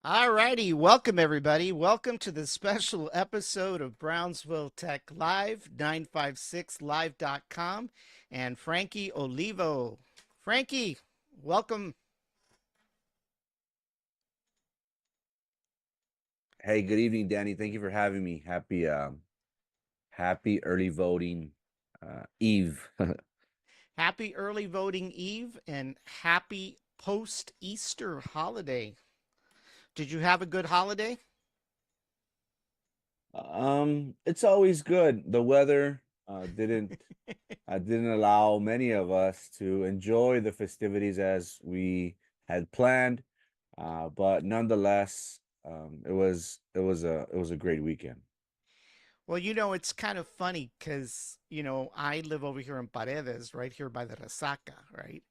All righty, welcome everybody. Welcome to the special episode of Brownsville Tech Live, 956live.com, and Frankie Olivo. Frankie, welcome. Hey, good evening, Danny. Thank you for having me. Happy early voting eve. Happy early voting eve and happy post Easter holiday. Did you have a good holiday? It's always good. The weather didn't allow many of us to enjoy the festivities as we had planned. But nonetheless, it was a great weekend. Well, it's kind of funny because, I live over here in Paredes, right here by the Resaca, right?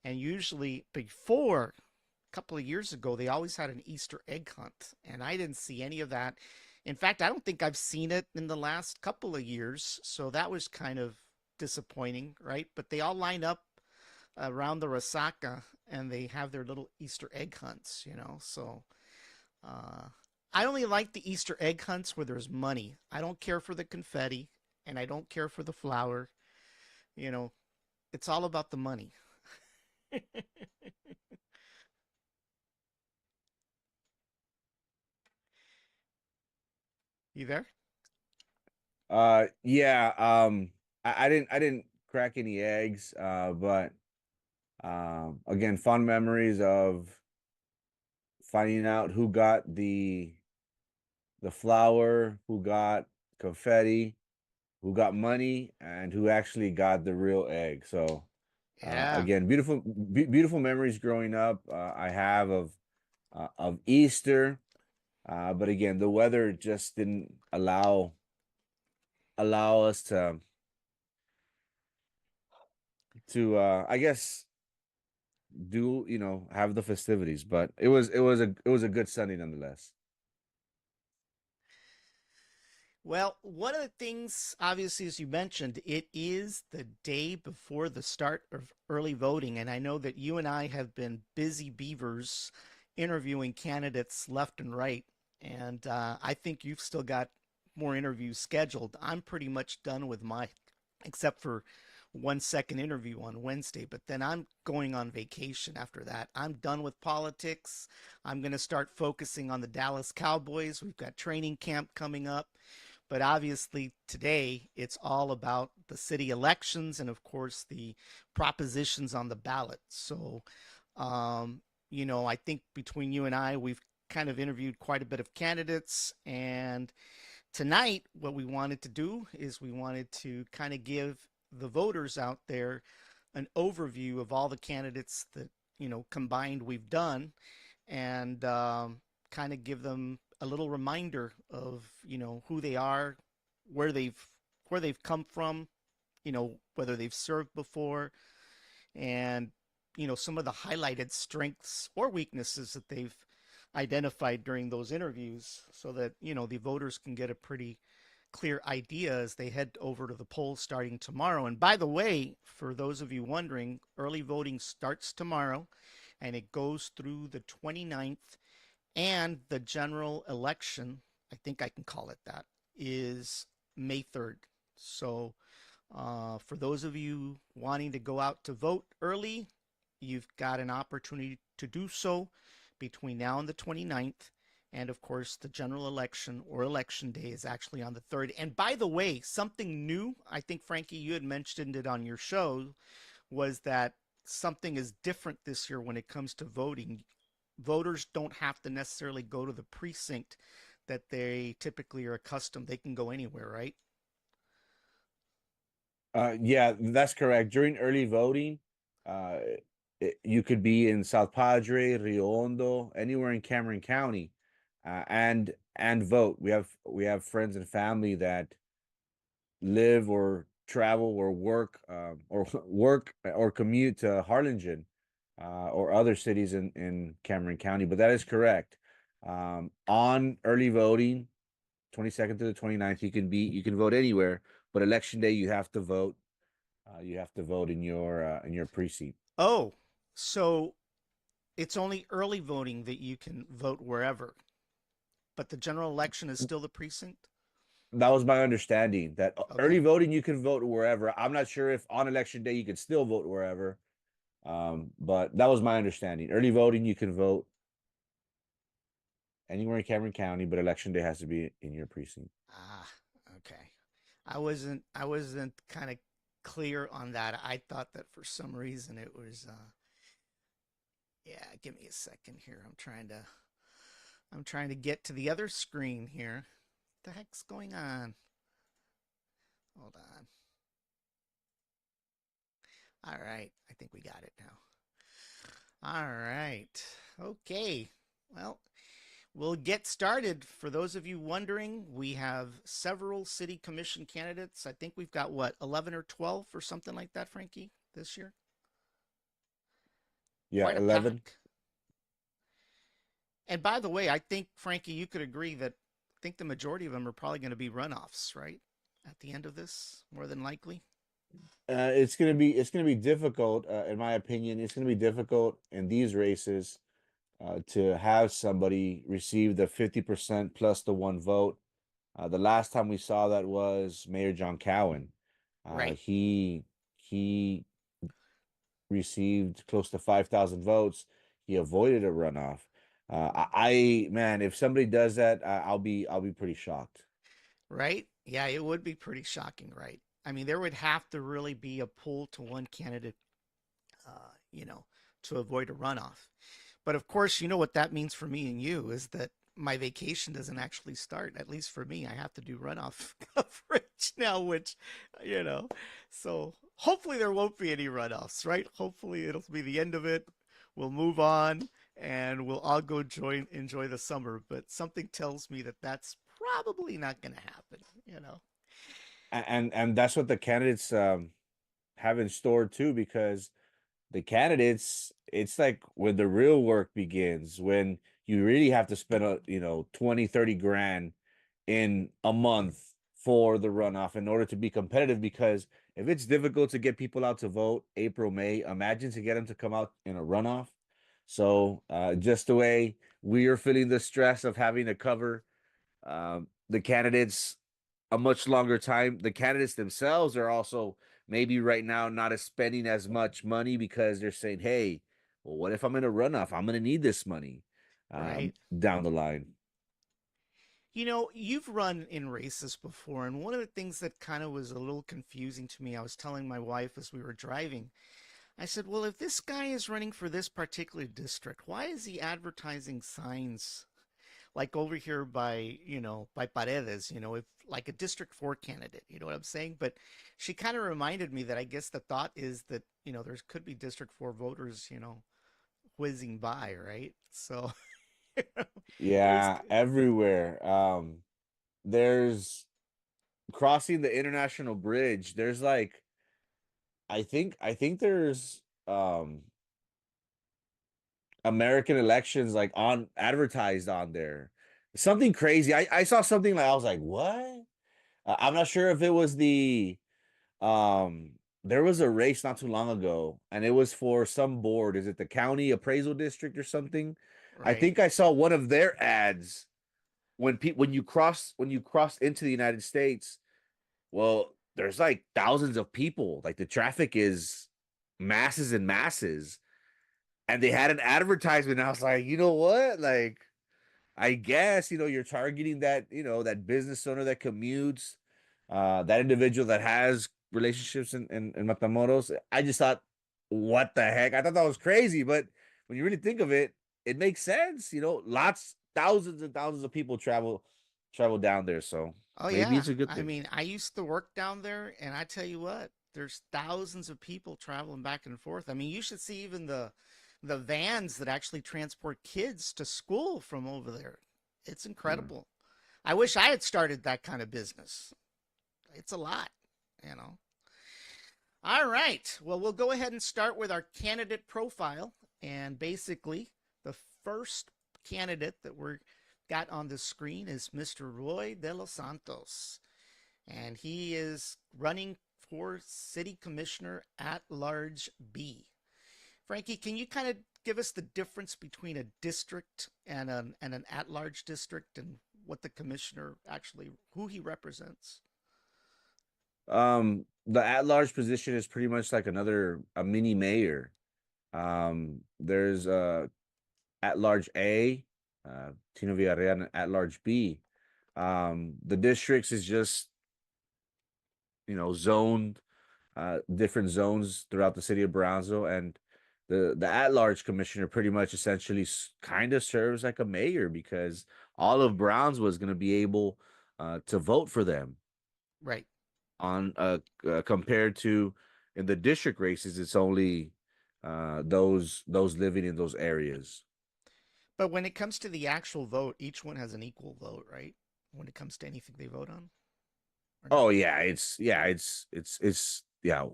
And usually before a couple of years ago, they always had an Easter egg hunt, and I didn't see any of that. In fact, I don't think I've seen it in the last couple of years, so that was kind of disappointing, right? But they all line up around the Resaca and they have their little Easter egg hunts. So uh, I only like the Easter egg hunts where there's money. I don't care for the confetti and I don't care for the flour. You know, it's all about the money. You there? Yeah. I didn't crack any eggs. But again, fond memories of finding out who got the flour, who got confetti, who got money, and who actually got the real egg. So Yeah. again, beautiful memories growing up. I have of Easter, but again, the weather just didn't allow us to I guess do have the festivities. But it was a good Sunday nonetheless. Well, one of the things, obviously, as you mentioned, it is the day before the start of early voting. And I know that you and I have been busy beavers interviewing candidates left and right. And I think you've still got more interviews scheduled. I'm pretty much done with my, except for one second interview on Wednesday. But then I'm going on vacation after that. I'm done with politics. I'm going to start focusing on the Dallas Cowboys. We've got training camp coming up. But obviously, today it's all about the city elections and, of course, the propositions on the ballot. So, I think between you and I, we've kind of interviewed quite a bit of candidates. And tonight, what we wanted to do is we wanted to kind of give the voters out there an overview of all the candidates that, combined we've done and kind of give them a little reminder of who they are, where they've where they've come from, whether they've served before, and some of the highlighted strengths or weaknesses that they've identified during those interviews, so that the voters can get a pretty clear idea as they head over to the polls starting tomorrow. And by the way, for those of you wondering, early voting starts tomorrow and it goes through the 29th, and the general election, I think I can call it that, is May 3rd. So, for those of you wanting to go out to vote early, you've got an opportunity to do so between now and the 29th. And of course, the general election or election day is actually on the 3rd. And by the way, something new, I think, Frankie, you had mentioned it on your show, was that something is different this year when it comes to voting. Voters don't have to necessarily go to the precinct that they typically are accustomed. They can go anywhere, right? Yeah, that's correct. During early voting, uh, you could be in South Padre, Rio Hondo, anywhere in Cameron County, and vote. We have friends and family that live or travel or work or work or commute to Harlingen or other cities in Cameron County. But that is correct. On early voting, 22nd to the 29th, you can vote anywhere, but election day you have to vote. You have to vote in your precinct. Oh, so it's only early voting that you can vote wherever, but the general election is still the precinct. That was my understanding that early Okay. voting you can vote wherever. I'm not sure if on election day you can still vote wherever. But that was my understanding. Early voting you can vote anywhere in Cameron County, but election day has to be in your precinct. Ah, okay. I wasn't kind of clear on that. I thought that for some reason it was yeah, give me a second here. I'm trying to get to the other screen here. What the heck's going on? Hold on. All right. I think we got it now. All right. Okay. Well, we'll get started. For those of you wondering, we have several city commission candidates. I think we've got what, 11 or 12 or something like that, Frankie, this year? Yeah, Quite a 11. pack. And by the way, I think, Frankie, you could agree that I think the majority of them are probably going to be runoffs, right? At the end of this, more than likely. It's gonna be difficult, in my opinion. It's gonna be difficult in these races to have somebody receive the 50% plus the one vote. The last time we saw that was Mayor John Cowan. Right. He received close to 5,000 votes. He avoided a runoff. Man, if somebody does that, I'll be pretty shocked. Right? Yeah, it would be pretty shocking, right? I mean, there would have to really be a pull to one candidate, you know, to avoid a runoff. But of course, you know what that means for me and you is that my vacation doesn't actually start. At least for me, I have to do runoff coverage now, which, you know, so hopefully there won't be any runoffs, right? Hopefully it'll be the end of it. We'll move on and we'll all go enjoy the summer. But something tells me that that's probably not going to happen, you know? And that's what the candidates have in store too, because the candidates, it's like when the real work begins, when you really have to spend 20, 30 grand in a month for the runoff in order to be competitive. Because if it's difficult to get people out to vote April, May, imagine to get them to come out in a runoff. So just the way we are feeling the stress of having to cover the candidates a much longer time. The candidates themselves are also maybe right now not as spending as much money because they're saying, "Hey, well, what if I'm in a runoff? I'm going to need this money Right. down the line." You know, you've run in races before, and one of the things that kind of was a little confusing to me, I was telling my wife as we were driving, I said, well, if this guy is running for this particular district, why is he advertising signs like over here by, by Paredes, if like a District 4 candidate, you know what I'm saying? But she kind of reminded me that I guess the thought is that, there could be District 4 voters, whizzing by, right? So it was, Yeah, everywhere. There's crossing the international bridge. There's like I think there's American elections like on advertised on there. Something crazy. I saw something like I was like, "What?" I'm not sure if it was the um there was a race not too long ago and it was for some board. Is it the county appraisal district or something? I right, think I saw one of their ads when you cross into the United States. Well, there's like thousands of people. Like the traffic is masses and masses. And they had an advertisement. And I was like, you know what? Like, I guess, you're targeting that, that business owner that commutes, that individual that has relationships in Matamoros. I just thought, what the heck? I thought that was crazy. But when you really think of it, it makes sense. Thousands and thousands of people travel down there. So oh maybe yeah. it's a good I thing. mean, I used to work down there, and I tell you what, there's thousands of people traveling back and forth. I mean, you should see even the vans that actually transport kids to school from over there. It's Yeah. incredible. I wish I had started that kind of business. It's a lot, you know. All right. Well, we'll go ahead and start with our candidate profile. And basically, the first candidate that we're got on the screen is Mr. Roy De Los Santos. And he is running for City Commissioner at Large B. Frankie, can you kind of give us the difference between a district and an at-large district and what the commissioner actually who he represents? The at-large position is pretty much like a mini mayor. There's at-large A, Tino Villarreal, and at-large B. The districts is just zoned different zones throughout the city of Brownsville, and the at-large commissioner pretty much essentially kind of serves like a mayor because all of Brownsville is going to be able to vote for them Right. on compared to in the district races, it's only those living in those areas. But when it comes to the actual vote, each one has an equal vote, right? When it comes to anything they vote on, or no? Oh yeah, it's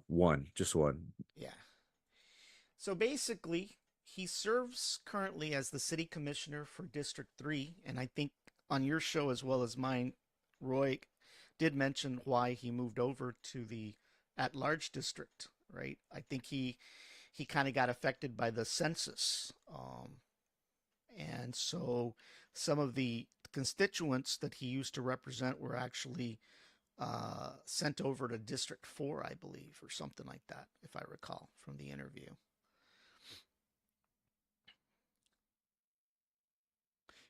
one, just one. Yeah. So basically, he serves currently as the city commissioner for District 3. And I think on your show as well as mine, Roy did mention why he moved over to the at large district, right? I think he kind of got affected by the census. And so some of the constituents that he used to represent were actually sent over to District 4, I believe, or something like that, if I recall from the interview.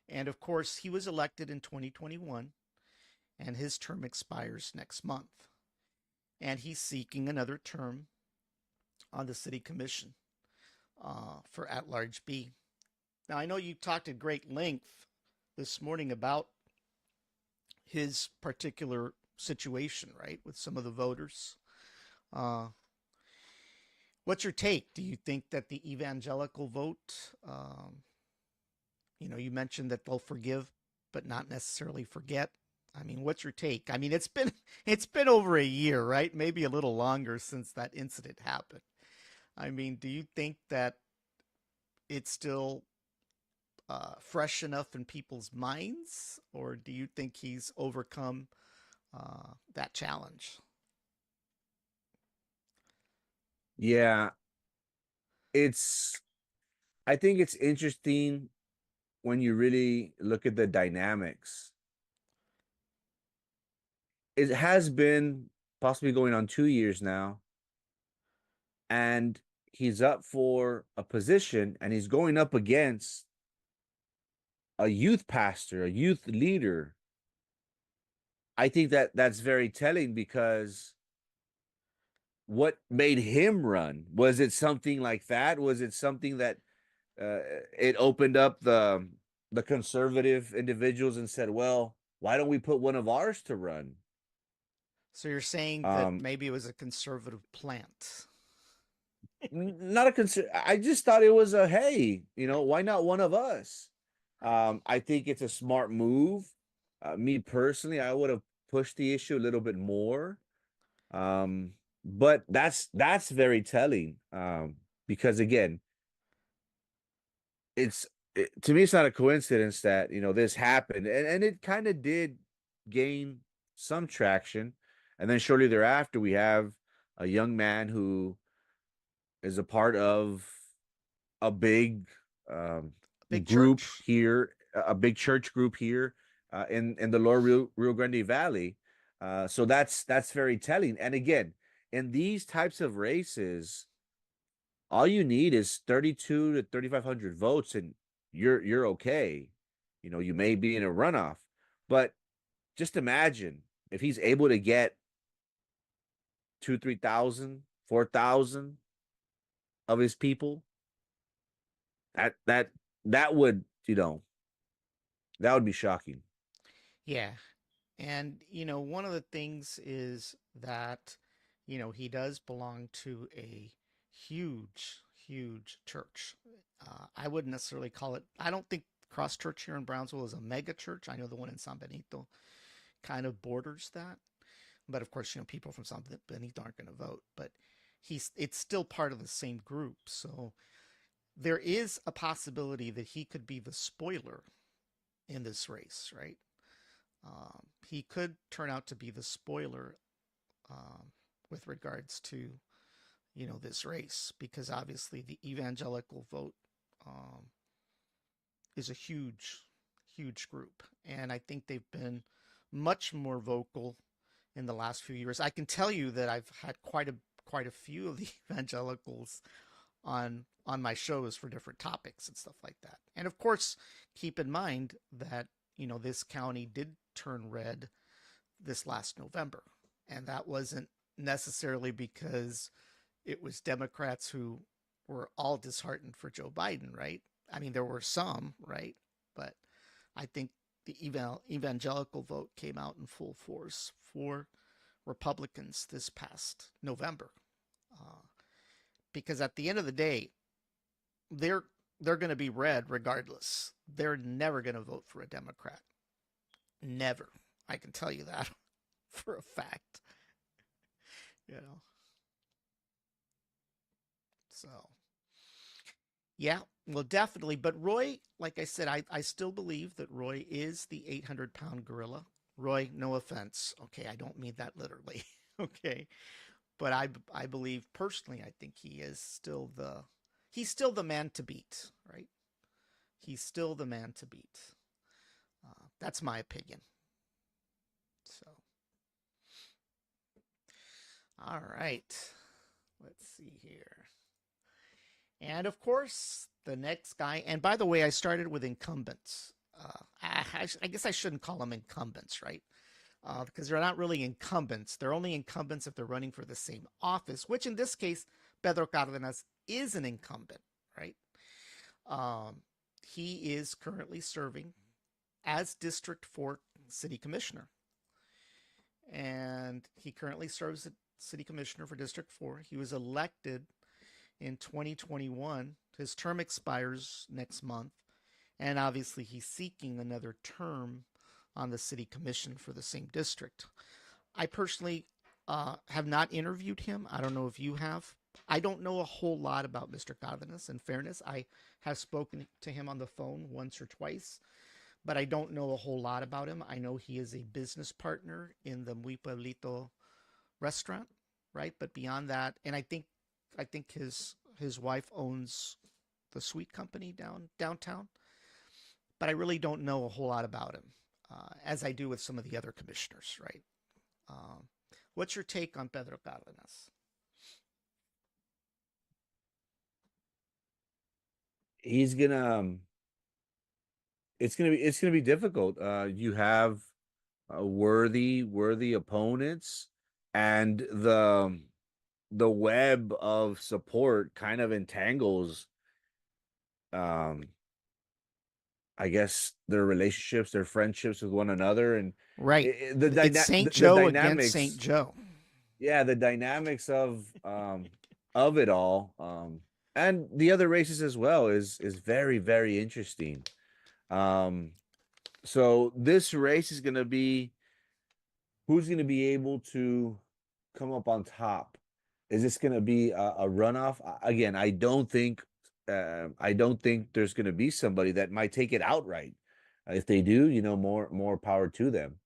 And of course, he was elected in 2021, and his term expires next month. And he's seeking another term on the city commission for at large B. Now, I know you talked at great length this morning about his particular situation, right, with some of the voters. Uh, what's your take? Do you think that the evangelical vote, you mentioned that they'll forgive but not necessarily forget? I mean, what's your take? I mean, it's been over a year, right? Maybe a little longer since that incident happened. I mean, do you think that it's still fresh enough in people's minds, or do you think he's overcome that challenge? Yeah, it's I think it's interesting when you really look at the dynamics. It has been possibly going on 2 years now, and he's up for a position, and he's going up against a youth pastor, a youth leader. I think that that's very telling because what made him run? Was it something like that? Was it something that uh, it opened up the conservative individuals and said, "Well, why don't we put one of ours to run?" So you're saying that Um, maybe it was a conservative plant. Not a concern. I just thought it was a hey, why not one of us? I think it's a smart move. Me personally, I would have pushed the issue a little bit more. Um, but that's very telling. Because again, to me, it's not a coincidence that this happened, and it kind of did gain some traction, and then shortly thereafter, we have a young man who is a part of a big Big group church. here, a big church group here in the lower Rio Grande Valley. So that's very telling. And again, in these types of races, all you need is 32 to 3,500 votes, and you're okay. You may be in a runoff, but just imagine if he's able to get 2, 3,000, 4,000 of his people. That that that would that would be shocking. Yeah. And, one of the things is that, he does belong to a huge, huge church. I wouldn't necessarily call it, I don't think Cross Church here in Brownsville is a mega church. I know the one in San Benito kind of borders that. But of course, people from San Benito aren't going to vote. But it's still part of the same group. So there is a possibility that he could be the spoiler in this race, right? He could turn out to be the spoiler um, with regards to this race, because obviously the evangelical vote um, is a huge, huge group, and I think they've been much more vocal in the last few years. I can tell you that I've had quite a few of the evangelicals on my shows for different topics and stuff like that. And of course, keep in mind that this county did turn red this last November, and that wasn't necessarily because it was Democrats who were all disheartened for Joe Biden, right? I mean, there were some, right? But I think the evangelical vote came out in full force for Republicans this past November, uh, because at the end of the day, they're they're going to be red regardless. They're never going to vote for a Democrat. Never. I can tell you that for a fact. You know. So yeah, well, definitely. But Roy, like I said, I still believe that Roy is the 800-pound gorilla. Roy, no offense. Okay, I don't mean that literally. Okay, but I believe personally, I think he's still the man to beat, right? He's still the man to beat. That's my opinion. So, all right, let's see here. And of course, the next guy. And by the way, I started with incumbents. I guess I shouldn't call them incumbents, right? Because they're not really incumbents. They're only incumbents if they're running for the same office, which in this case, Pedro Cardenas is an incumbent, right? Um, he is currently serving as District 4 City Commissioner. And he currently serves as City Commissioner for District 4. He was elected in 2021. His term expires next month. And obviously, he's seeking another term on the city commission for the same district. I personally have not interviewed him. I don't know if you have. I don't know a whole lot about Mr. Cardenas. In fairness, I have spoken to him on the phone once or twice, but I don't know a whole lot about him. I know he is a business partner in the Muy Pueblito restaurant, right? But beyond that, and I think his wife owns the sweet company downtown, but I really don't know a whole lot about him, as I do with some of the other commissioners, right? Um, what's your take on Pedro Cardenas? He's gonna it's gonna be difficult. You have worthy opponents, and the web of support kind of entangles, um I guess, their relationships, their friendships with one another, and Right. the It's St. the Joe against St. dynamics. Joe. Yeah, the dynamics of it all, and the other races as well is very interesting. Um, so this race is gonna be, who's gonna be able to come up on top. Is this gonna be a runoff? Again, I don't think there's gonna be somebody that might take it outright. If they do, more power to them.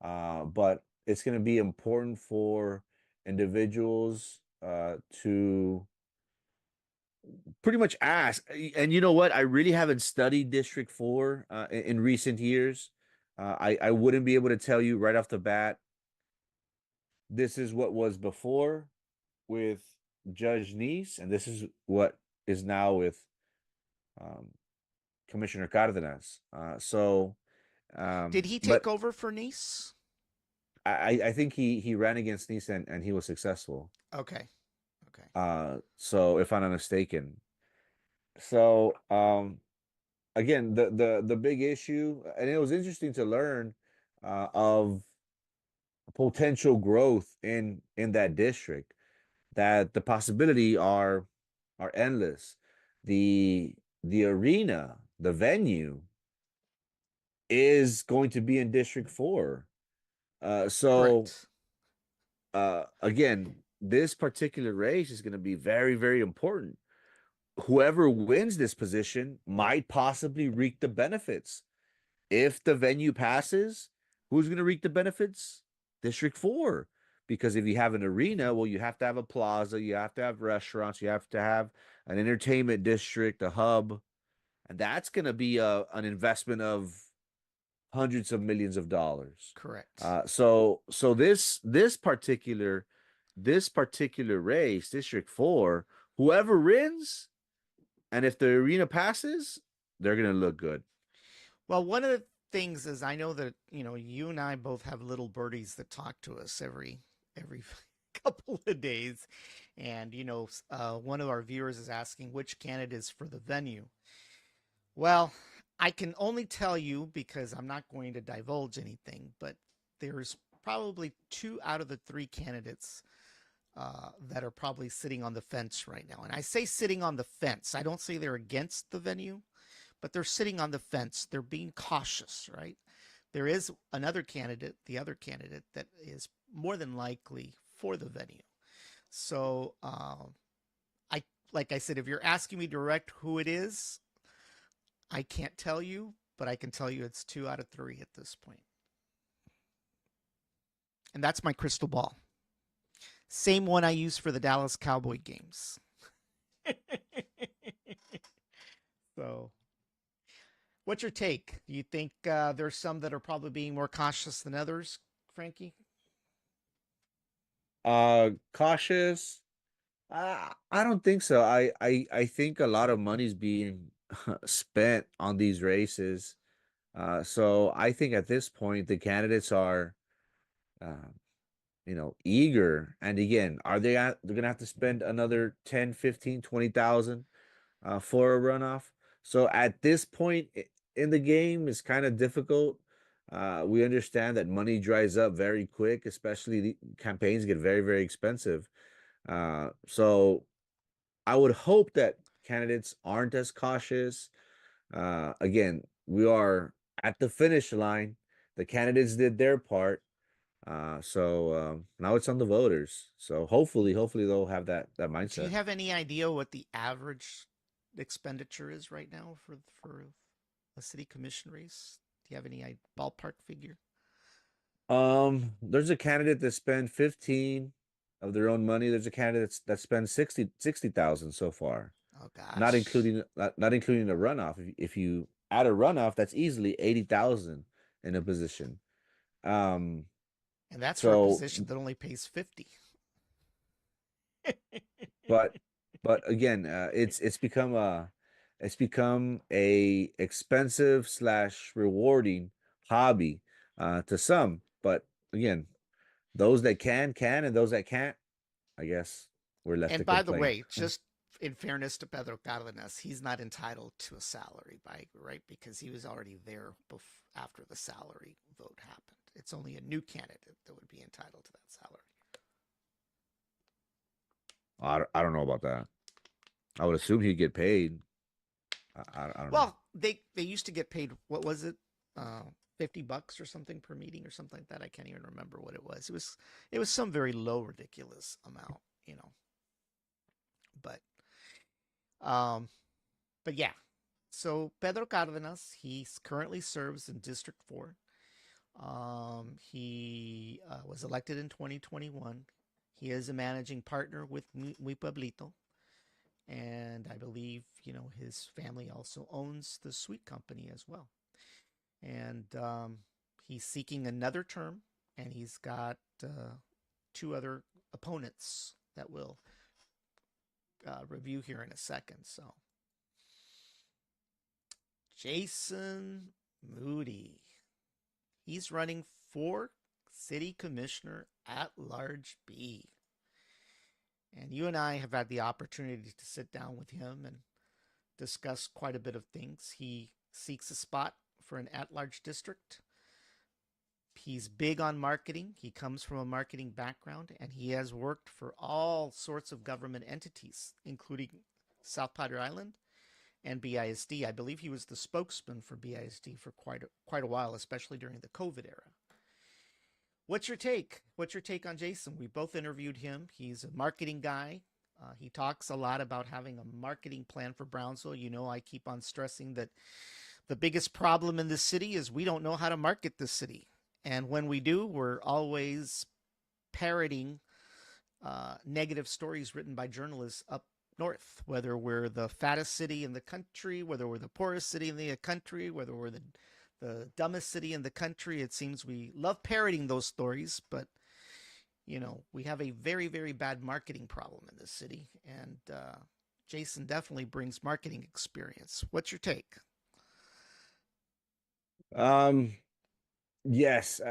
But it's going to be important for individuals to pretty much ask. And you know what? I really haven't studied District 4 in recent years. I wouldn't be able to tell you right off the bat, this is what was before with Judge Nice, and this is what is now with um, Commissioner Cardenas. Did he take But over for Nice? I think he ran against Nice, and he was successful. Okay. Okay. So if I'm not mistaken. So again, the big issue, and it was interesting to learn of potential growth in that district, that the possibility are endless. The arena, the venue is going to be in District 4. So Correct. again, this particular race is going to be very important. Whoever wins this position might possibly reap the benefits. If the venue passes, who's going to reap the benefits? District 4. because if you have an arena, well, you have to have a plaza, you have to have restaurants, you have to have an entertainment district, a hub, and that's going to be an investment of hundreds of millions of dollars. Correct. So this particular race, District 4, whoever wins, and if the arena passes, they're gonna look good. Well, one of the things is I know that, you and I both have little birdies that talk to us every couple of days. And, one of our viewers is asking which candidate is for the venue. Well, I can only tell you because I'm not going to divulge anything, but there's probably two out of the three candidates that are probably sitting on the fence right now. And I say sitting on the fence. I don't say they're against the venue, but they're sitting on the fence. They're being cautious, right? There is another candidate, the other candidate, that is more than likely for the venue. So, like I said, if you're asking me direct who it is, I can't tell you, but I can tell you it's two out of three at this point. And that's my crystal ball. Same one I use for the Dallas Cowboy games. So, what's your take? Do you think there's some that are probably being more cautious than others, Frankie? Cautious. I don't think so. I think a lot of money's being spent on these races. So I think at this point the candidates are, uh, eager. And again, they're gonna have to spend another 10, 15, 20,000 for a runoff. So at this point in the game, it's kind of difficult. We understand that money dries up very quick, especially the campaigns get very, very expensive. So I would hope that candidates aren't as cautious. Again, we are at the finish line. The candidates did their part. So now it's on the voters. So hopefully they'll have that Do you mindset. have any idea what the average expenditure is right now for a city commission race? Do you have any ballpark figure? There's a candidate that spent 15 of their own money. There's a candidate that spent 60,000 so far, Oh not gosh. including not including the runoff. If you add a runoff, that's easily 80,000 in a position. Um, And that's for a so position that only pays 50. but again, it's become a expensive slash rewarding hobby to some. But again, those that can, and those that can't, I guess we're left And to by the complain. way, just in fairness to Pedro Cardenas, he's not entitled to a salary, right? Because he was already there after the salary vote happened. It's only a new candidate that would be entitled to that salary. I don't know about that. I would assume he'd get paid. I don't know. Well, they used to get paid. What was it? 50 bucks or something per meeting or something like that. I can't even remember what it was. It was some very low, ridiculous amount, you know. But um, but yeah. So Pedro Cardenas, he currently serves in District 4. He was elected in 2021. He is a managing partner with Mi Pueblito, and I believe his family also owns the sweet company as well. And he's seeking another term, and he's got two other opponents that we'll review here in a second. So, Jason Moody, he's running for City Commissioner at Large B. And you and I have had the opportunity to sit down with him and discuss quite a bit of things. He seeks a spot for an at large district. He's big on marketing. He comes from a marketing background, and he has worked for all sorts of government entities, including South Padre Island and BISD. I believe he was the spokesman for BISD for quite a while, especially during the COVID era. What's your take? What's your take on Jason? We both interviewed him. He's a marketing guy. He talks a lot about having a marketing plan for Brownsville. I keep on stressing that the biggest problem in this city is we don't know how to market this city. And when we do, we're always parroting negative stories written by journalists up north, whether we're the fattest city in the country, whether we're the poorest city in the country, whether we're the dumbest city in the country. It seems we love parroting those stories, but we have a very, very bad marketing problem in this city. And Jason definitely brings marketing experience. What's your take? Um, yes.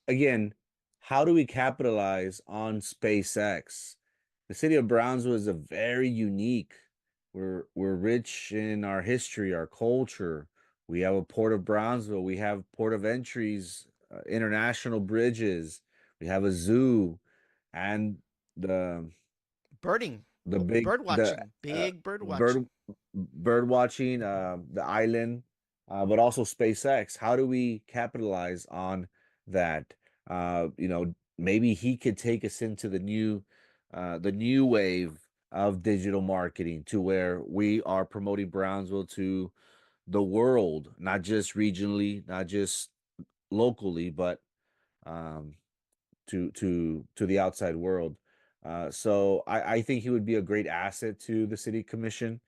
Again, how do we capitalize on SpaceX? The city of Brownsville is a very unique. We're rich in our history, our culture. We have a port of Brownsville. We have port of entries, international bridges. We have a zoo, and the Birding, the big bird the watching, big bird watching. bird watching, the island, but also SpaceX. How do we capitalize on that? Maybe he could take us into the new wave of digital marketing to where we are promoting Brownsville to the world, not just regionally, not just locally, but um, to the outside world. So I think he would be a great asset to the city commission.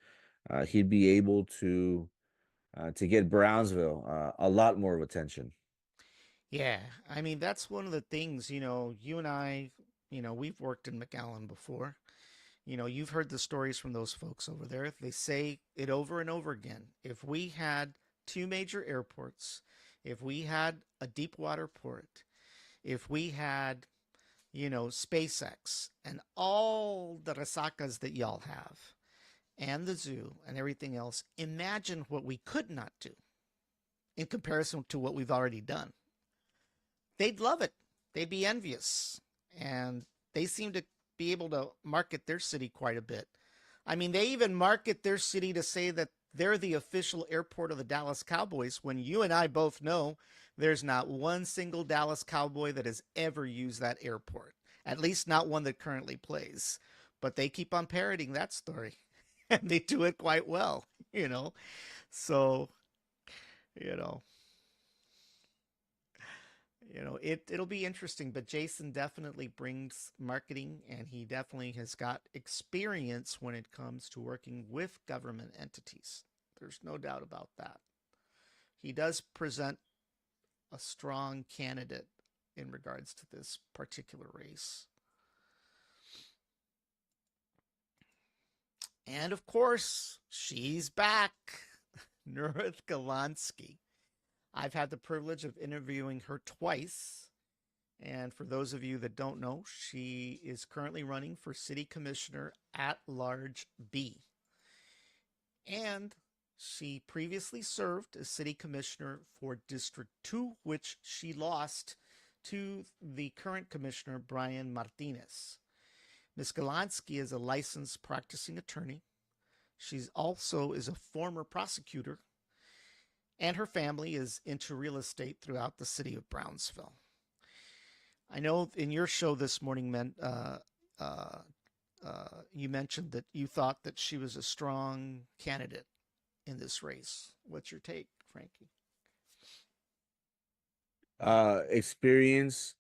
He'd be able to get Brownsville a lot more of attention. Yeah, I mean that's one of the things, you and I, we've worked in McAllen before. You've heard the stories from those folks over there. They say it over and over again. If we had two major airports, if we had a deep water port, if we had, SpaceX and all the resakas that y'all have, and the zoo and everything else, imagine what we could not do in comparison to what we've already done. They'd love it. They'd be envious. And they seem to be able to market their city quite a bit. I mean, they even market their city to say that they're the official airport of the Dallas Cowboys, when you and I both know there's not one single Dallas Cowboy that has ever used that airport, at least not one that currently plays. But they keep on parroting that story, and they do it quite well, you know. So, you know, it'll be interesting, but Jason definitely brings marketing, and he definitely has got experience when it comes to working with government entities. There's no doubt about that. He does present a strong candidate in regards to this particular race. And of course, she's back. Nurit Galansky. I've had the privilege of interviewing her twice. And for those of you that don't know, she is currently running for City Commissioner at Large B. And she previously served as City Commissioner for District 2, which she lost to the current Commissioner, Brian Martinez. Ms. Galansky is a licensed practicing attorney. She also is a former prosecutor, and her family is into real estate throughout the city of Brownsville. I know in your show this morning, you mentioned that you thought that she was a strong candidate in this race. What's your take, Frankie? Experience,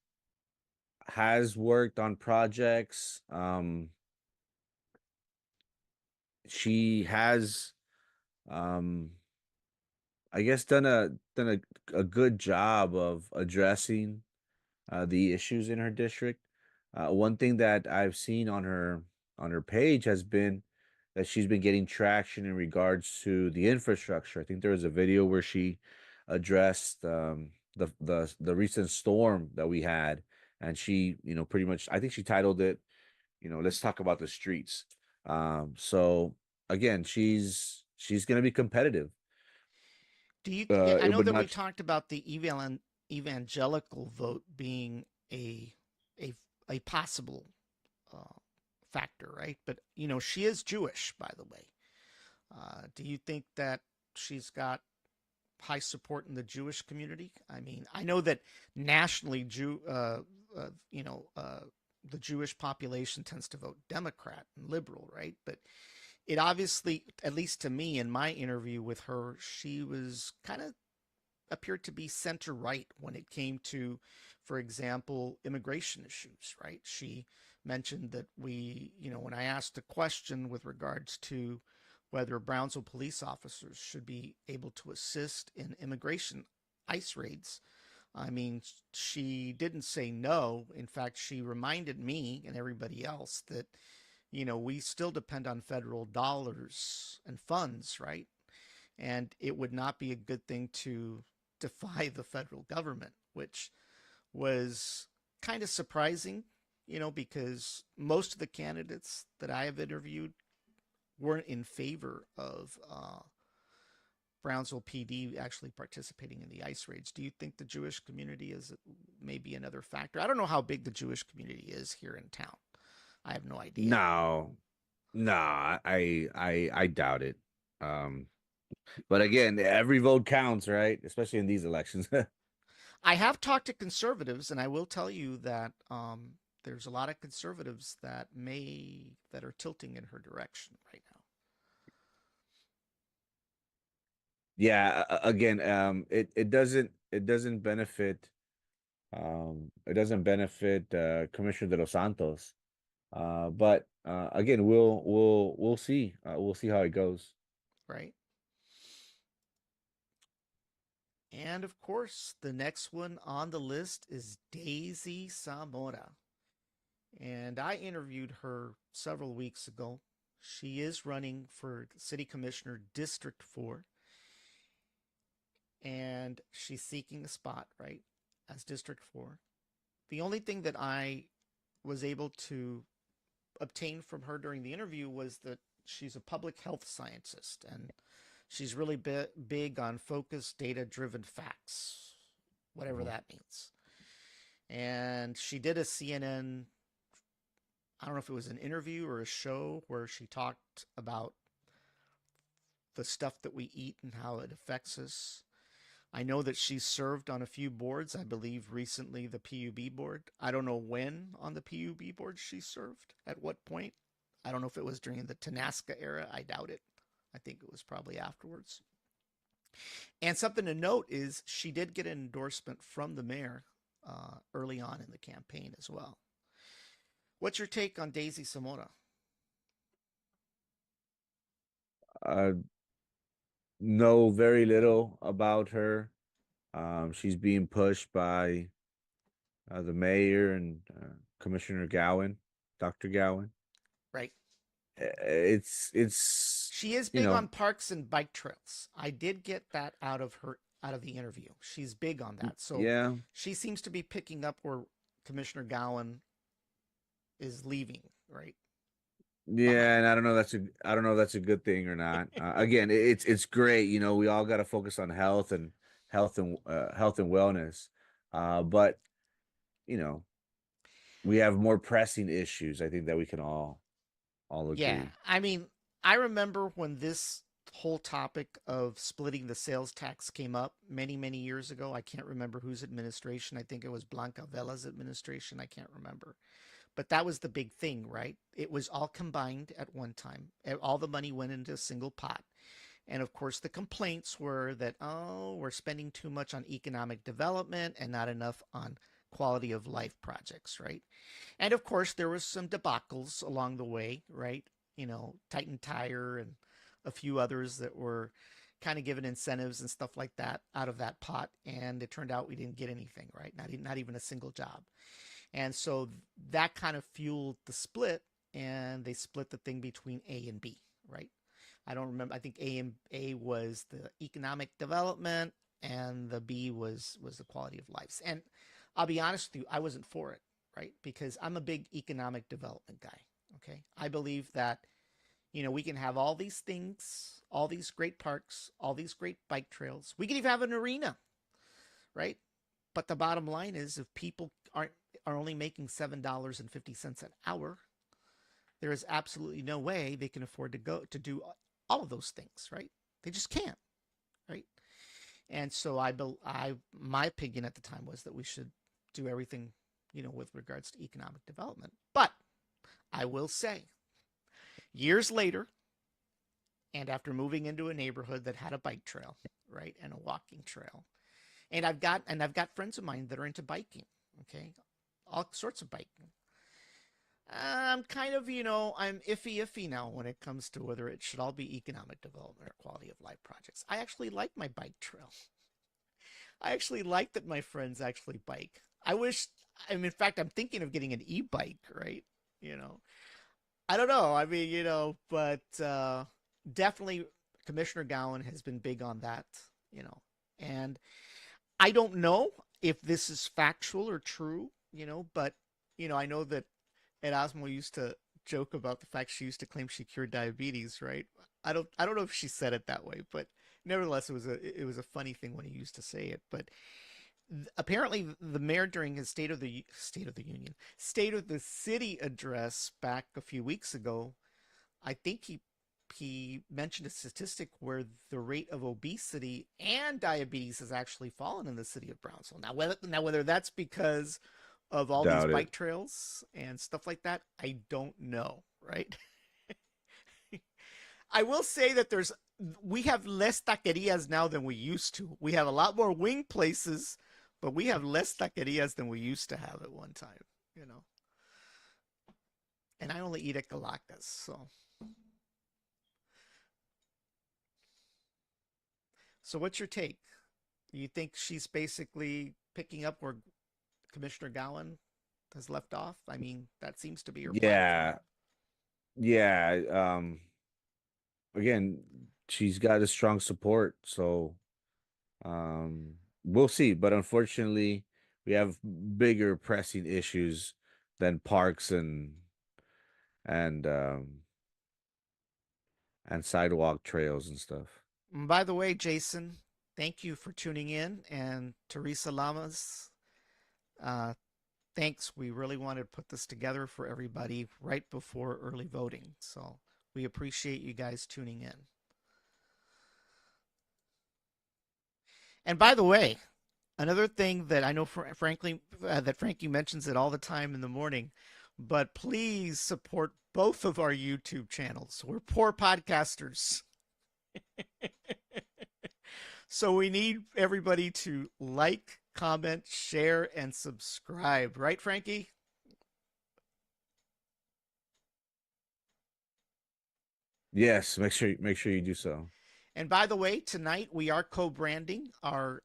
has worked on projects. She has, um, I guess, done a good job of addressing the issues in her district. One thing that I've seen on her page has been that she's been getting traction in regards to the infrastructure. I think there was a video where she addressed the recent storm that we had, and she, pretty much, I think she titled it, let's talk about the streets. So again, she's going to be competitive. Do you? I It know would that we not. talked about the evangelical vote being a a a possible uh, factor, right? But she is Jewish, by the way. Do you think that she's got high support in the Jewish community? I mean, I know that nationally, uh, you know, uh, the Jewish population tends to vote Democrat and liberal, right? But it obviously, at least to me in my interview with her, she was kind of appeared to be center right when it came to, for example, immigration issues, right? She mentioned that when I asked a question with regards to whether Brownsville police officers should be able to assist in immigration ICE raids, I mean, she didn't say no. In fact, she reminded me and everybody else that, we still depend on federal dollars and funds, right? And it would not be a good thing to defy the federal government, which was kind of surprising, because most of the candidates that I have interviewed weren't in favor of Brownsville PD actually participating in the ICE raids. Do you think the Jewish community is maybe another factor? I don't know how big the Jewish community is here in town. I have no idea. No, no, I doubt it. Um, but again, every vote counts, right? Especially in these elections. I have talked to conservatives, and I will tell you that there's a lot of conservatives that are tilting in her direction right now. Yeah, again, it doesn't benefit Commissioner De Los Santos. But again, we'll see. We'll see how it goes. Right? And of course, the next one on the list is Daisy Zamora. And I interviewed her several weeks ago. She is running for City Commissioner District 4, and she's seeking a spot, right, as District 4. The only thing that I was able to obtain from her during the interview was that she's a public health scientist, and she's really big on focused data driven facts, whatever Mhm. that means. And she did a CNN, I don't know if it was an interview or a show, where she talked about the stuff that we eat and how it affects us. I know that she's served on a few boards. I believe recently the PUB board. I don't know when on the PUB board she served, at what point. I don't know if it was during the Tanasca era. I doubt it. I think it was probably afterwards. And something to note is she did get an endorsement from the mayor early on in the campaign as well. What's your take on Daisy Zamora? Uh, know very little about her. She's being pushed by the mayor and Commissioner Gowan, Dr. Gowan. Right. It's She is you big on know parks and bike trails. I did get that out of the interview. She's big on that. So yeah. she seems to be picking up where Commissioner Gowan is leaving, right? Yeah, Behind. and I don't know if that's a good thing or not. Again, it's great. We all got to focus on health and wellness. But you know, we have more pressing issues. I think that we can all Yeah. agree. I mean, I remember when this whole topic of splitting the sales tax came up many, many years ago. I can't remember whose administration. I think it was Blanca Vela's administration. I can't remember. But that was the big thing, right? It was all combined at one time. All the money went into a single pot. And of course, the complaints were that, oh, we're spending too much on economic development and not enough on quality of life projects, right? And of course, there was some debacles along the way, right? Titan Tire and a few others that were kind of given incentives and stuff like that out of that pot. And it turned out we didn't get anything, right? Not even a single job. And so that kind of fueled the split, and they split the thing between A and B, right? I don't remember. I think A was the economic development, and the B was the quality of life. And I'll be honest with you, I wasn't for it, right? Because I'm a big economic development guy. Okay, I believe that we can have all these things, all these great parks, all these great bike trails. We can even have an arena, right? But the bottom line is, if people are only making $7.50 an hour, there is absolutely no way they can afford to go to do all of those things, right? They just can't, right? And so my opinion at the time was that we should do everything, with regards to economic development. But I will say, years later, and after moving into a neighborhood that had a bike trail, right, and a walking trail, And I've got friends of mine that are into biking. Okay, all sorts of biking. I'm kind of, I'm iffy now when it comes to whether it should all be economic development or quality of life projects. I actually like my bike trail. I actually like that my friends actually bike. In fact, I'm thinking of getting an e-bike, right? You know, I don't know. I mean, but definitely Commissioner Gowan has been big on that, you know, and I don't know if this is factual or true, but, I know that Ed Osmo used to joke about the fact she used to claim she cured diabetes, right? I don't know if she said it that way, but nevertheless, it was a funny thing when he used to say it. But apparently, the mayor during his State of the City address back a few weeks ago, I think he mentioned a statistic where the rate of obesity and diabetes has actually fallen in the city of Brownsville. Now whether that's because of all these Doubt it. bike trails and stuff like that, I don't know, right? I will say that we have less taquerias now than we used to. We have a lot more wing places, but we have less taquerias than we used to have at one time, you know. And I only eat at Galactus, so what's your take? You think she's basically picking up where Commissioner Gowan has left off? I mean, that seems to be her platform. Yeah, yeah. Again, she's got a strong support, so um, we'll see. But unfortunately, we have bigger pressing issues than parks and um and sidewalk trails and stuff. And by the way, Jason, thank you for tuning in. And Teresa Lamas, uh, thanks. We really wanted to put this together for everybody right before early voting. So we appreciate you guys tuning in. And by the way, another thing that I know, frankly, that Frankie mentions it all the time in the morning, but please support both of our YouTube channels. We're poor podcasters. So we need everybody to like, comment, share, and subscribe. Right, Frankie? Yes, make sure you do so. And by the way, tonight we are co-branding our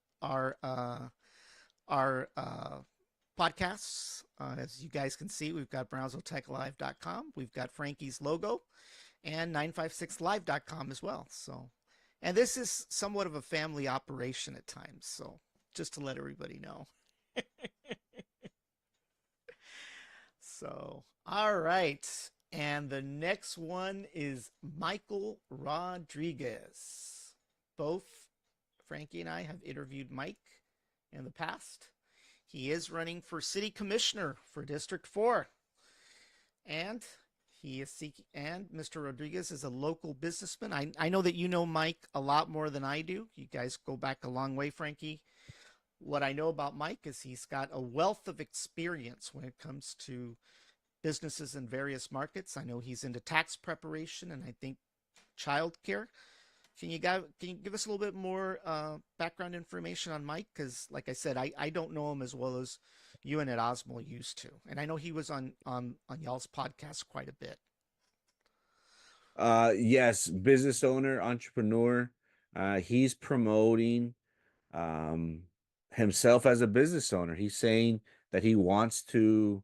podcasts. As you guys can see, we've got BrownsvilleTechLive.com, we've got Frankie's logo, and 956live.com as well. So, and this is somewhat of a family operation at times. So, just to let everybody know. So, all right. And the next one is Michael Rodriguez. Both Frankie and I have interviewed Mike in the past. He is running for city commissioner for District 4. And he is seeking, and Mr. Rodriguez is a local businessman. I know that you know Mike a lot more than I do. You guys go back a long way, Frankie. What I know about Mike is he's got a wealth of experience when it comes to businesses in various markets. I know he's into tax preparation and I think childcare. Can you give us a little bit more background information on Mike? Because, like I said, I don't know him as well as you and Ed Osmo used to, and I know he was on y'all's podcast quite a bit. Yes, business owner, entrepreneur. He's promoting um himself as a business owner. He's saying that he wants to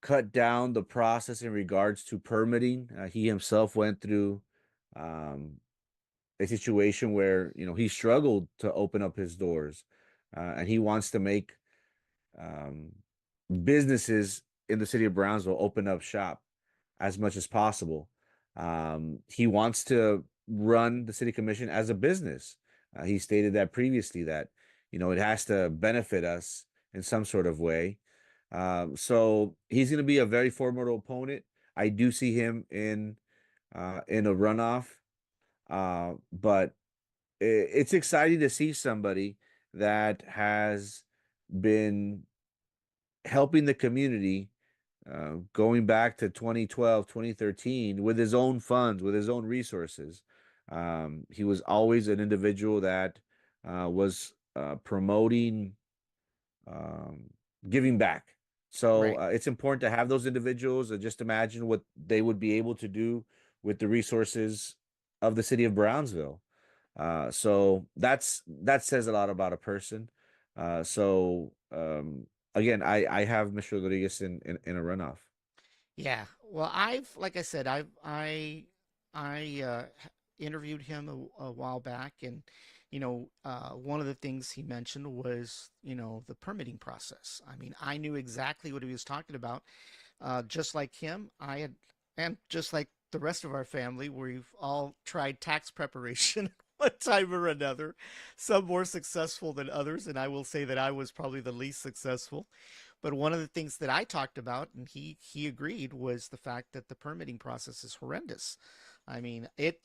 cut down the process in regards to permitting. He himself went through um a situation where he struggled to open up his doors, and he wants to make um businesses in the city of Brownsville open up shop as much as possible. He wants to run the city commission as a business. He stated that previously that it has to benefit us in some sort of way. So he's going to be a very formidable opponent. I do see him in a runoff, but it's exciting to see somebody that has been helping the community going back to 2012, 2013, with his own funds, with his own resources. He was always an individual that was promoting um, giving back. So Right. it's important to have those individuals. Just imagine what they would be able to do with the resources of the city of Brownsville. So that says a lot about a person. So again, I have Mr. Rodriguez in a runoff. Yeah. Well, like I said, I interviewed him a while back, and one of the things he mentioned was, the permitting process. I mean, I knew exactly what he was talking about. Just like him, and just like the rest of our family, we've all tried tax preparation one time or another, some more successful than others, and I will say that I was probably the least successful. But one of the things that I talked about, and he agreed, was the fact that the permitting process is horrendous. I mean, it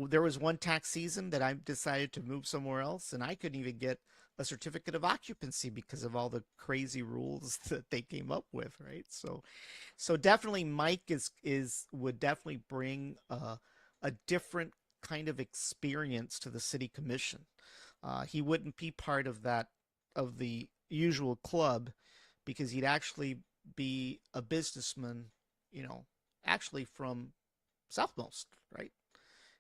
there was one tax season that I decided to move somewhere else, and I couldn't even get a certificate of occupancy because of all the crazy rules that they came up with, right? So definitely Mike is would definitely bring a different kind of experience to the city commission. He wouldn't be part of the usual club, because he'd actually be a businessman, you know, actually from Southmost, right?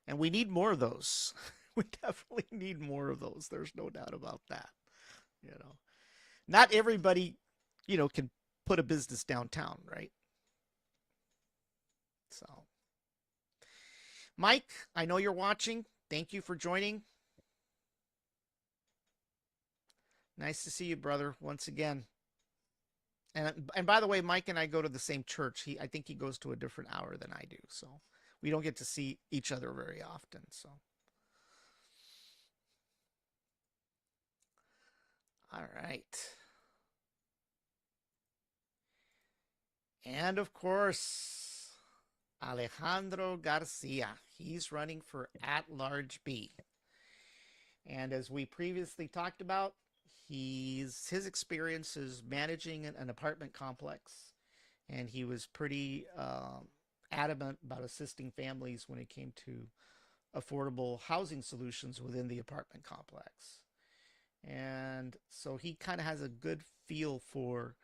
And we need more of those. We definitely need more of those. There's no doubt about that. You know, not everybody, can put a business downtown, right? So, Mike, I know you're watching. Thank you for joining. Nice to see you, brother, once again. And by the way, Mike and I go to the same church. I think he goes to a different hour than I do, so we don't get to see each other very often. So, all right. And of course, Alejandro Garcia. He's running for at-large B. And as we previously talked about, his experience is managing an apartment complex, and he was pretty adamant about assisting families when it came to affordable housing solutions within the apartment complex. And so he kind of has a good feel for,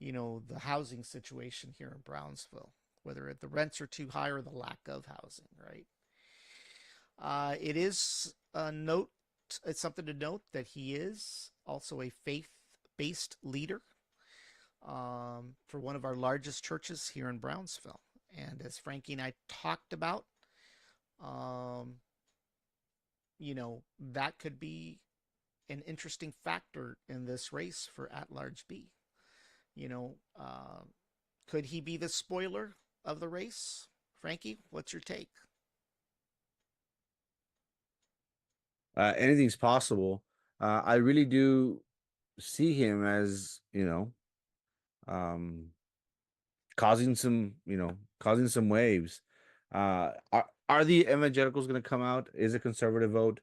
the housing situation here in Brownsville, whether the rents are too high or the lack of housing, right? It is a note, it's something to note that he is also a faith-based leader, for one of our largest churches here in Brownsville. And as Frankie and I talked about, um, that could be an interesting factor in this race for at large B. You know, uh, could he be the spoiler of the race? Frankie, what's your take? Anything's possible. I really do see him as, um, causing some waves. Are the evangelicals going to come out? Is a conservative vote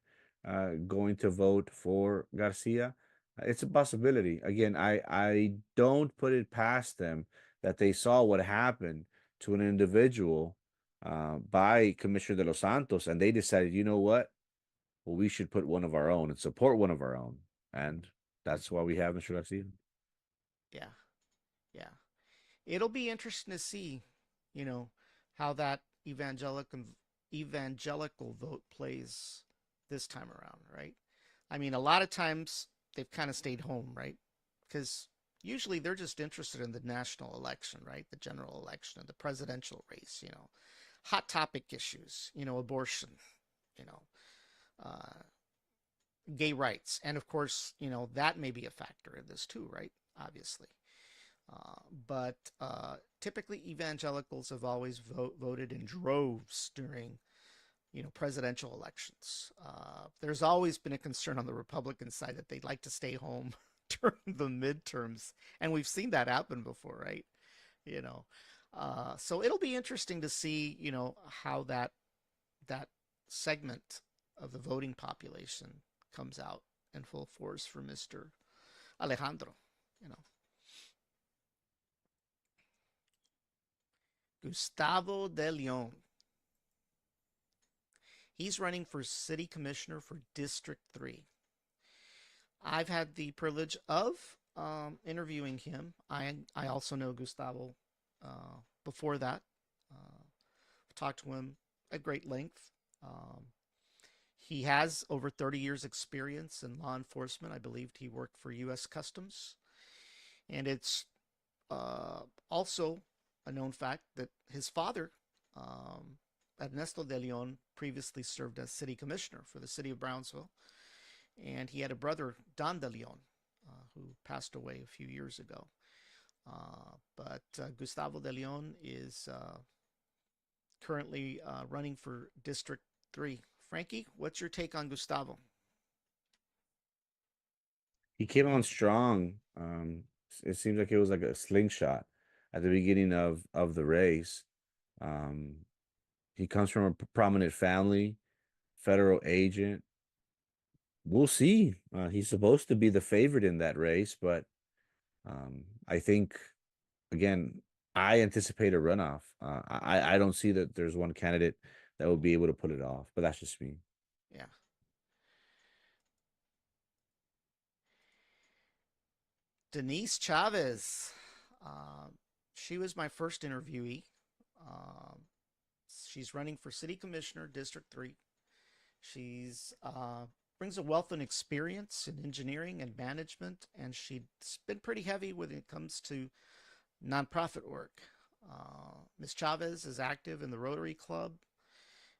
going to vote for Garcia? It's a possibility. Again, I don't put it past them that they saw what happened to an individual by Commissioner de los Santos, and they decided, you know what? Well, we should put one of our own and support one of our own, and that's why we have Mr. Garcia. Yeah, yeah. It'll be interesting to see, you know, how that evangelical vote plays this time around, right? I mean, a lot of times they've kind of stayed home, right? Because usually they're just interested in the national election, right? The general election and the presidential race, hot topic issues, abortion, you know, uh, gay rights. And of course, that may be a factor in this too, right? Obviously. But typically, evangelicals have always voted in droves during, presidential elections. There's always been a concern on the Republican side that they'd like to stay home during the midterms, and we've seen that happen before, right? You know, so it'll be interesting to see, how that segment of the voting population comes out in full force for Mr. Alejandro. You know, Gustavo de Leon. He's running for city commissioner for District 3. I've had the privilege of interviewing him. I also know Gustavo before that. Uh, Talked to him at great length. Um, he has over 30 years experience in law enforcement. I believed he worked for U.S. Customs. And it's also a known fact that his father, um, Ernesto de Leon, previously served as city commissioner for the city of Brownsville. And he had a brother, Don de Leon, who passed away a few years ago. But Gustavo de Leon is currently running for District 3. Frankie, what's your take on Gustavo? He came on strong. It seems like it was like a slingshot at the beginning of the race. Um, he comes from a prominent family, federal agent. We'll see. He's supposed to be the favorite in that race, but I think again, I anticipate a runoff. I don't see that there's one candidate that will be able to pull it off, but that's just me. Yeah. Denise Chavez. Um, she was my first interviewee. Um, she's running for city commissioner, District 3. She's brings a wealth and experience in engineering and management, and she's been pretty heavy when it comes to nonprofit work. Ms. Chavez is active in the Rotary Club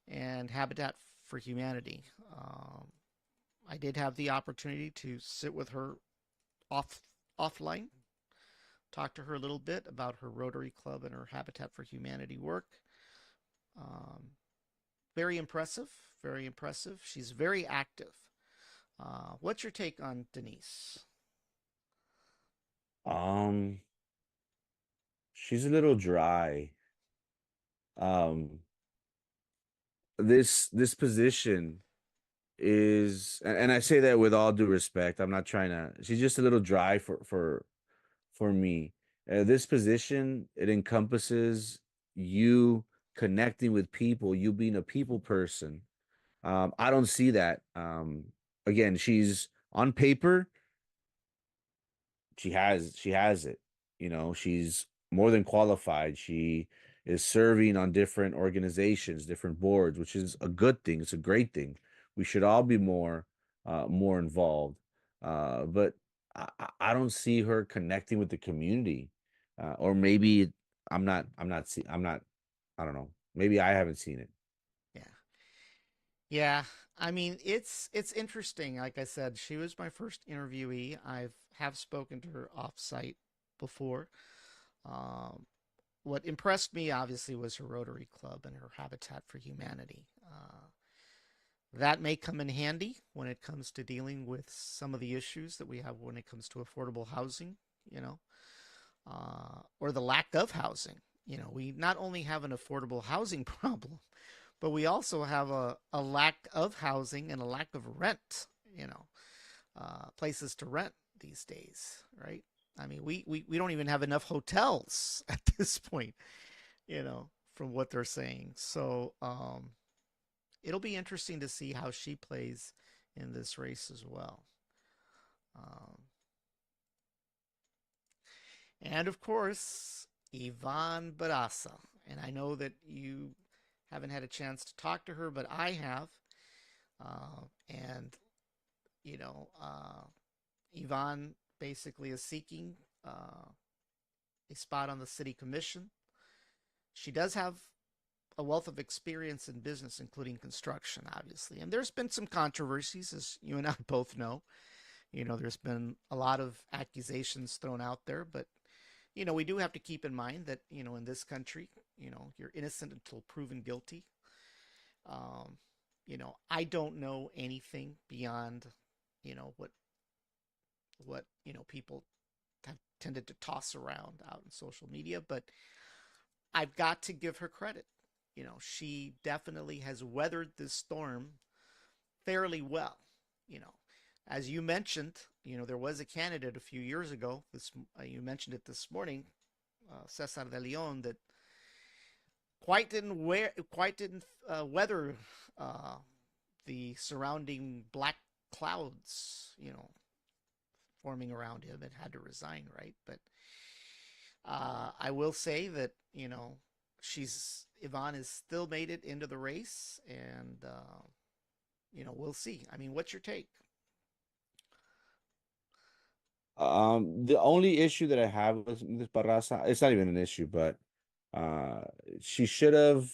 and Habitat for Humanity. I did have the opportunity to sit with her off offline, talk to her a little bit about her Rotary Club and her Habitat for Humanity work. Um, Very impressive, very impressive. She's very active. What's your take on Denise? Um, she's a little dry. Um, this position is, and I say that with all due respect. I'm not trying to. She's just a little dry for me. This position, it encompasses you connecting with people, you being a people person. I don't see that. Again, she's on paper, she has it. She's more than qualified. She is serving on different organizations, different boards, which is a good thing. It's a great thing. We should all be more involved. But I don't see her connecting with the community. Or maybe I'm not, I don't know. Maybe I haven't seen it. Yeah, yeah. I mean, it's interesting. Like I said, she was my first interviewee. I've have spoken to her off-site before. Um, what impressed me obviously was her Rotary Club and her Habitat for Humanity. That may come in handy when it comes to dealing with some of the issues that we have when it comes to affordable housing, you know, or the lack of housing. You know, we not only have an affordable housing problem, but we also have a lack of housing and a lack of rent, you know, places to rent these days, right? I mean, we don't even have enough hotels at this point, you know, from what they're saying. So it'll be interesting to see how she plays in this race as well. Um, and of course, Ivan Barasa. And I know that you haven't had a chance to talk to her, but I have. And, you know, Ivan basically is seeking a spot on the city commission. She does have a wealth of experience in business, including construction, obviously. And there's been some controversies, as you and I both know. You know, there's been a lot of accusations thrown out there, but you know, we do have to keep in mind that, you know, in this country, you know, you're innocent until proven guilty. Um, you know, I don't know anything beyond, you know, you know, people have tended to toss around out in social media, but I've got to give her credit. You know, she definitely has weathered this storm fairly well. You know, as you mentioned, you know, there was a candidate a few years ago. You mentioned it this morning, Cesar de Leon, that quite didn't weather uh, the surrounding black clouds. You know, forming around him and had to resign, right? But I will say that she's Yvonne has still made it into the race, and we'll see. I mean, what's your take? The only issue that I have with Ms. Barraza, it's not even an issue, but uh, she should have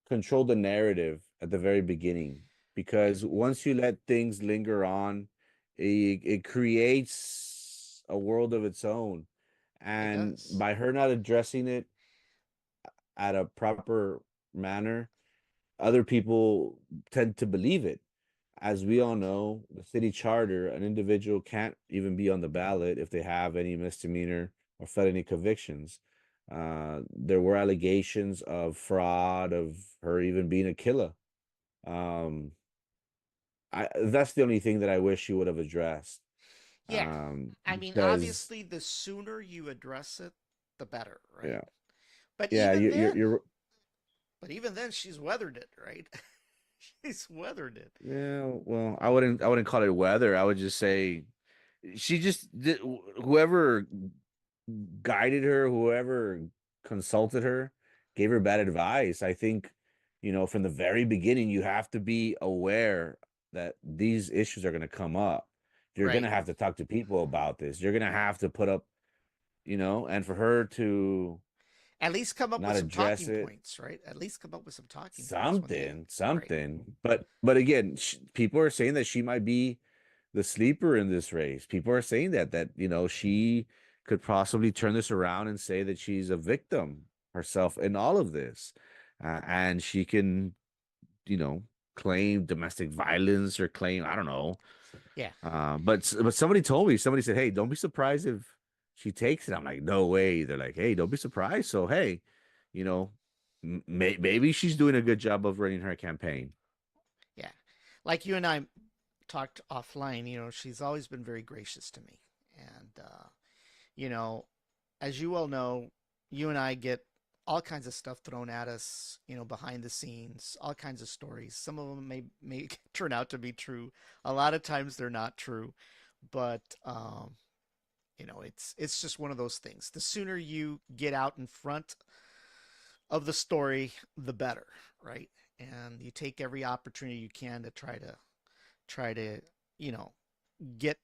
controlled the narrative at the very beginning, Right. because once you let things linger on, it creates a world of its own. It And does. by her not addressing it at a proper manner, other people tend to believe it. As we all know, the city charter, an individual can't even be on the ballot if they have any misdemeanor or felony convictions. There were allegations of fraud, of her even being a killer. Um, that's the only thing that I wish she would have addressed. Yeah. I mean, Because obviously, the sooner you address it, the better, right? yeah, But yeah, even then, you're but even then, she's weathered it, right? She's weathered it. yeah. Well, I wouldn't call it weather. I would just say she just did, whoever guided her, whoever consulted her, gave her bad advice. I think, from the very beginning, you have to be aware that these issues are going to come up. You're going Right. to have to talk to people about this. You're going to have to put up, and for her to At least come up with not some address talking it, points, right? At least come up with some talking points when they, something, right? something. But again, people are saying that she might be the sleeper in this race. People are saying that she could possibly turn this around and say that she's a victim herself in all of this, and she can, you know, claim domestic violence or claim, I don't know. Yeah. But somebody said, hey, don't be surprised if she takes it. I'm like, no way. They're like, hey, don't be surprised. So hey, you know, maybe she's doing a good job of running her campaign. Yeah. Like you and I talked offline, she's always been very gracious to me. And, you know, as you well know, you and I get all kinds of stuff thrown at us, behind the scenes, all kinds of stories. Some of them may turn out to be true. A lot of times they're not true, but it's just one of those things. The sooner you get out in front of the story, the better, right? And you take every opportunity you can to try to you know get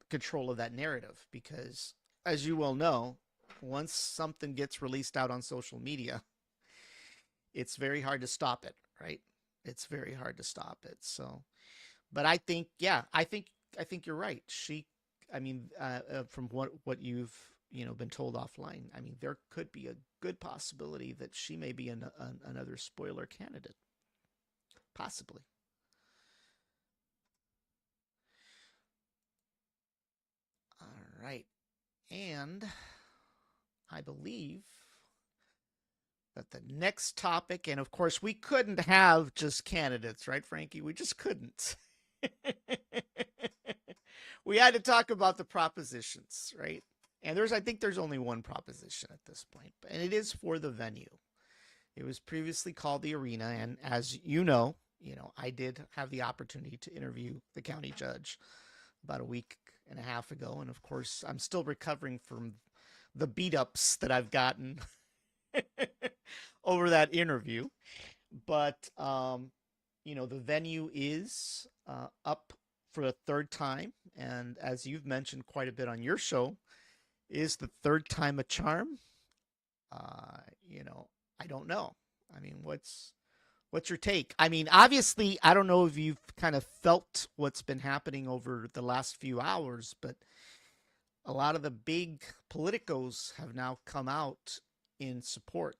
control of that narrative, because as you well know, once something gets released out on social media, it's very hard to stop it, right? It's very hard to stop it. So, but I think, yeah, I think you're right. I mean, from what you've been told offline, I mean, there could be a good possibility that she may be another spoiler candidate, possibly. All right, and I believe that the next topic, and of course, we couldn't have just candidates, right, Frankie? We just couldn't. We had to talk about the propositions, right? And I think there's only one proposition at this point, and it is for the venue. It was previously called the Arena, and as I did have the opportunity to interview the county judge about a week and a half ago, and of course, I'm still recovering from the beat ups that I've gotten over that interview. But the venue is up for a third time, and as you've mentioned quite a bit on your show, is the third time a charm? Uh, you know, I don't know. I mean, what's your take? I mean, obviously, I don't know if you've kind of felt what's been happening over the last few hours, but a lot of the big politicos have now come out in support.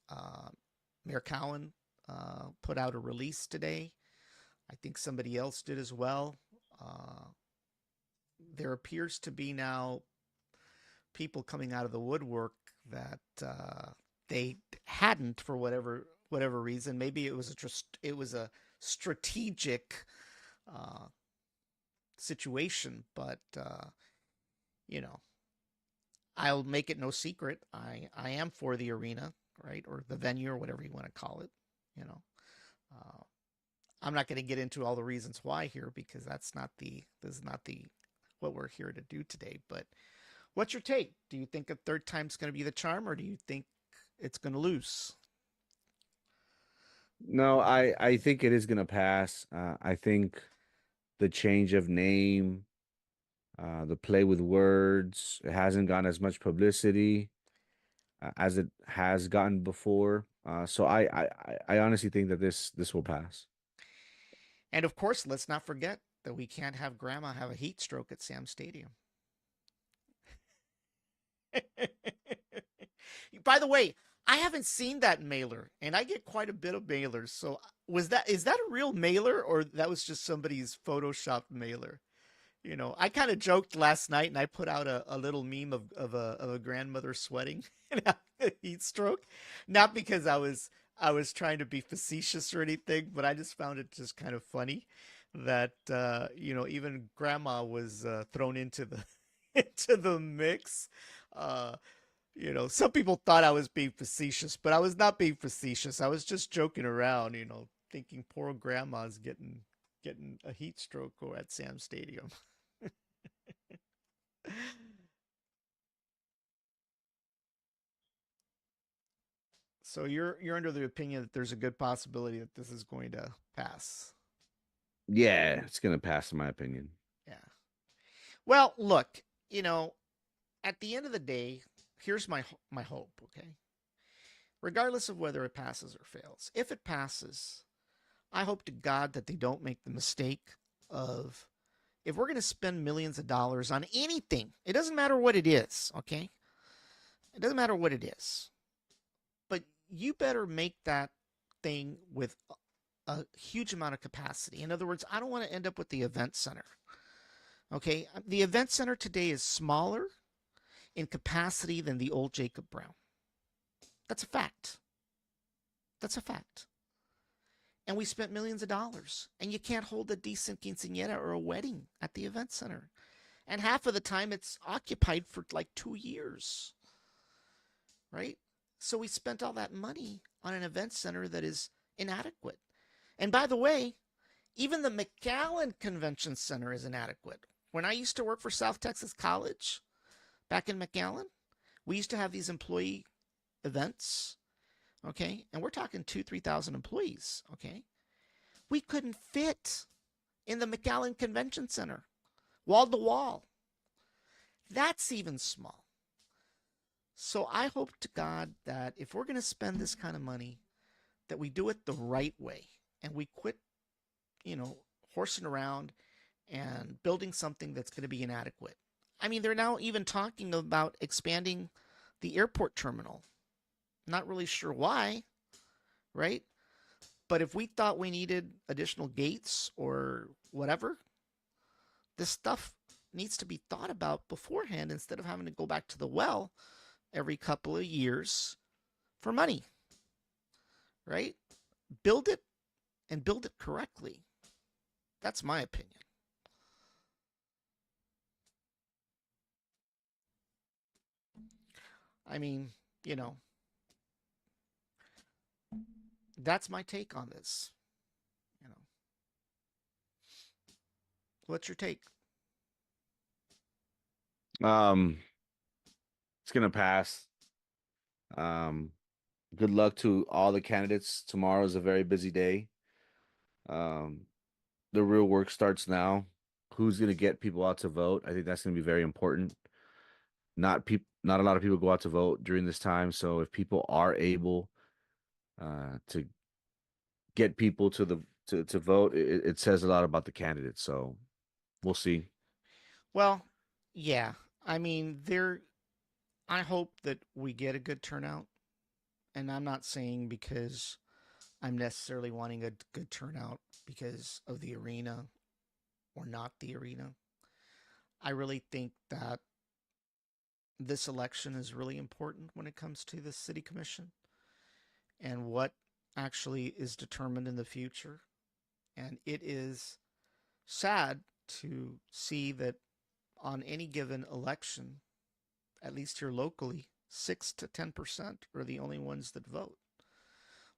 Uh, Mayor Cowan put out a release today. I think somebody else did as well. Uh, there appears to be now people coming out of the woodwork that they hadn't for whatever reason. Maybe it was a strategic uh, situation, but you know, I'll make it no secret. I am for the arena, right, or the venue, or whatever you want to call it. You know, uh, I'm not going to get into all the reasons why here, because this is not the what we're here to do today. But what's your take? Do you think a third time's going to be the charm, or do you think it's going to lose? No, I think it is gonna pass. I think the change of name, the play with words, it hasn't gotten as much publicity as it has gotten before. So I honestly think that this will pass. And of course, let's not forget that we can't have grandma have a heat stroke at Sam Stadium. By the way, I haven't seen that mailer, and I get quite a bit of mailers. So is that a real mailer, or that was just somebody's photoshopped mailer? I kind of joked last night, and I put out a little meme of a grandmother sweating and having a heat stroke, not because I was trying to be facetious or anything, but I just found it just kind of funny that even grandma was thrown into the into the mix. Uh, some people thought I was being facetious, but I was not being facetious. I was just joking around, thinking poor grandma's getting a heat stroke or at Sam Stadium. So you're under the opinion that there's a good possibility that this is going to pass. Yeah, it's gonna pass in my opinion. Yeah. Well, look, you know, at the end of the day, here's my hope, okay? Regardless of whether it passes or fails. If it passes, I hope to God that they don't make the mistake of, if we're going to spend millions of dollars on anything, it doesn't matter what it is, okay? It doesn't matter what it is. But you better make that thing with a huge amount of capacity. In other words, I don't want to end up with the event center. Okay? The event center today is smaller in capacity than the old Jacob Brown. That's a fact. That's a fact. And we spent millions of dollars. And you can't hold a decent quinceanera or a wedding at the event center. And half of the time it's occupied for like 2 years. Right? So we spent all that money on an event center that is inadequate. And by the way, even the McAllen Convention Center is inadequate. When I used to work for South Texas College back in McAllen, we used to have these employee events, okay? And we're talking 3,000 employees, okay? We couldn't fit in the McAllen Convention Center, wall to wall. That's even small. So I hope to God that if we're going to spend this kind of money, that we do it the right way and we quit, horsing around and building something that's going to be inadequate. I mean, they're now even talking about expanding the airport terminal. Not really sure why, right? But if we thought we needed additional gates or whatever, this stuff needs to be thought about beforehand instead of having to go back to the well every couple of years for money, right? Build it and build it correctly. That's my opinion. I mean, you know, that's my take on this. You know, what's your take? Um, it's gonna pass. Um, good luck to all the candidates. Tomorrow is a very busy day. Um, the real work starts now. Who's gonna get people out to vote? I think that's gonna be very important. Not a lot of people go out to vote during this time. So if people are able to get people to vote, it says a lot about the candidates. So we'll see. Well, yeah. I mean, I hope that we get a good turnout, and I'm not saying because I'm necessarily wanting a good turnout because of the arena or not the arena. I really think that this election is really important when it comes to the city commission and what actually is determined in the future. And it is sad to see that on any given election, at least here locally, 6 to 10% are the only ones that vote.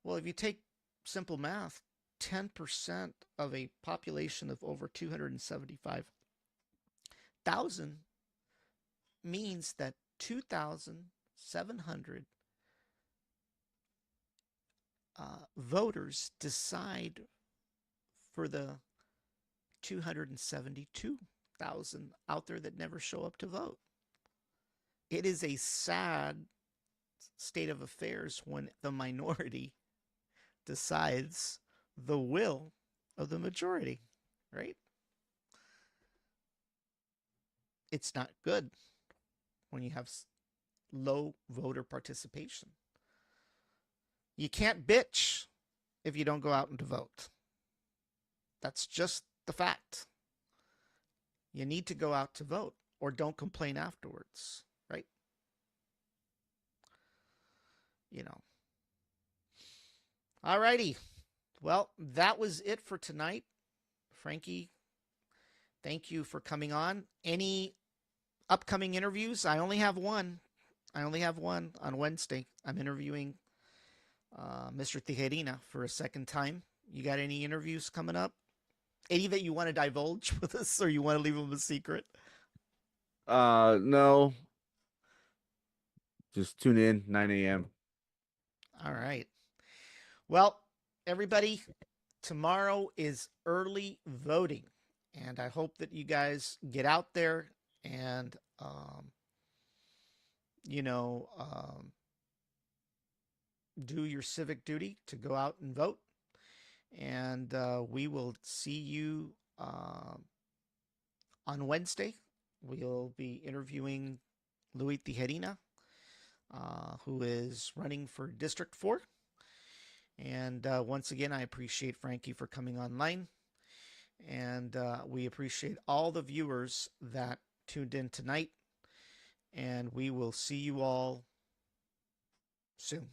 Well, if you take simple math, 10% of a population of over 275 1,000 means that 2,700 voters decide for the 272,000 out there that never show up to vote. It is a sad state of affairs when the minority decides the will of the majority, right? It's not good when you have low voter participation. You can't bitch if you don't go out and to vote. That's just the fact. You need to go out to vote or don't complain afterwards, right? You know. Alrighty. Well, that was it for tonight. Frankie, thank you for coming on. Any upcoming interviews? I only have one. On Wednesday. I'm interviewing Mr. Tijerina for a second time. You got any interviews coming up? Any that you want to divulge with us, or you want to leave them a secret? No. Just tune in 9 a.m. All right. Well, everybody, tomorrow is early voting, and I hope that you guys get out there and do your civic duty to go out and vote. And we will see you on Wednesday. We'll be interviewing Luis Tijerina, who is running for District 4. And once again, I appreciate Frankie for coming online. And we appreciate all the viewers that tuned in tonight. And we will see you all soon.